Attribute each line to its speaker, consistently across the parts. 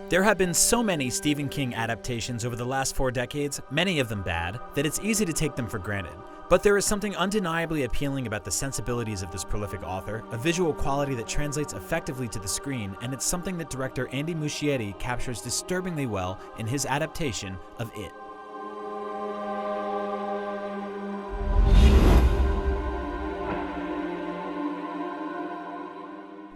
Speaker 1: There have been so many Stephen King adaptations over the last 4 decades, many of them bad, that it's easy to take them for granted. But there is something undeniably appealing about the sensibilities of this prolific author, a visual quality that translates effectively to the screen, and it's something that director Andy Muschietti captures disturbingly well in his adaptation of It.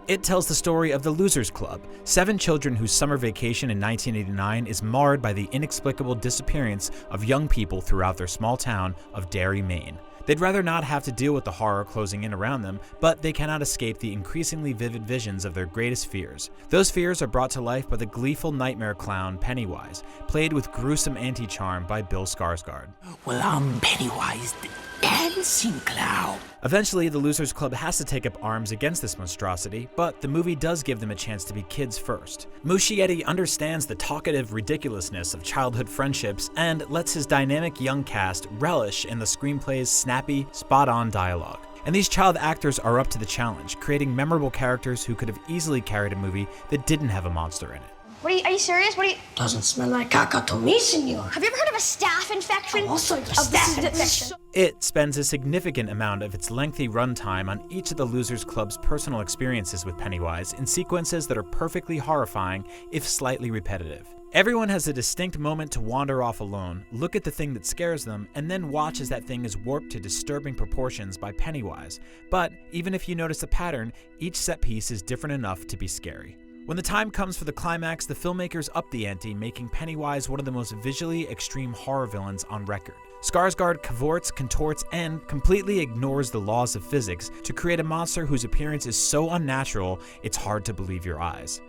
Speaker 1: It tells the story of the Losers Club, 7 children whose summer vacation in 1989 is marred by the inexplicable disappearance of young people throughout their small town of Derry, Maine. They'd rather not have to deal with the horror closing in around them, but they cannot escape the increasingly vivid visions of their greatest fears. Those fears are brought to life by the gleeful nightmare clown Pennywise, played with gruesome anti-charm by Bill Skarsgård.
Speaker 2: Well, I'm Pennywise, the dancing clown.
Speaker 1: Eventually, the Losers Club has to take up arms against this monstrosity, but the movie does give them a chance to be kids first. Muschietti understands the talkative ridiculousness of childhood friendships and lets his dynamic young cast relish in the screenplay's snappy, spot-on dialogue. And these child actors are up to the challenge, creating memorable characters who could have easily carried a movie that didn't have a monster in it.
Speaker 3: Are you serious?
Speaker 2: Doesn't smell like caca to me, senor.
Speaker 3: Have you ever heard of a staph infection?
Speaker 2: Also, your staph infection.
Speaker 1: It spends a significant amount of its lengthy runtime on each of the Losers Club's personal experiences with Pennywise in sequences that are perfectly horrifying, if slightly repetitive. Everyone has a distinct moment to wander off alone, look at the thing that scares them, and then watch as that thing is warped to disturbing proportions by Pennywise. But even if you notice a pattern, each set piece is different enough to be scary. When the time comes for the climax, the filmmakers up the ante, making Pennywise one of the most visually extreme horror villains on record. Skarsgård cavorts, contorts, and completely ignores the laws of physics to create a monster whose appearance is so unnatural, it's hard to believe your eyes.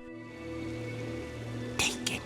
Speaker 2: Take it.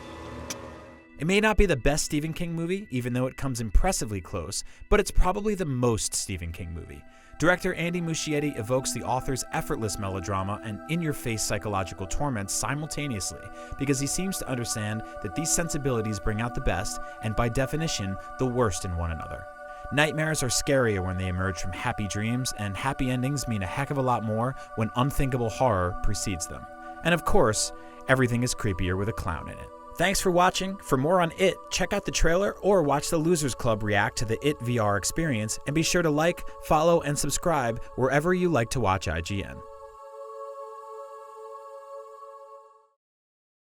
Speaker 1: It may not be the best Stephen King movie, even though it comes impressively close, but it's probably the most Stephen King movie. Director Andy Muschietti evokes the author's effortless melodrama and in-your-face psychological torments simultaneously because he seems to understand that these sensibilities bring out the best and, by definition, the worst in one another. Nightmares are scarier when they emerge from happy dreams, and happy endings mean a heck of a lot more when unthinkable horror precedes them. And of course, everything is creepier with a clown in it. Thanks for watching. For more on It, check out the trailer or watch the Losers Club react to the It VR experience, and be sure to like, follow, and subscribe wherever you like to watch IGN.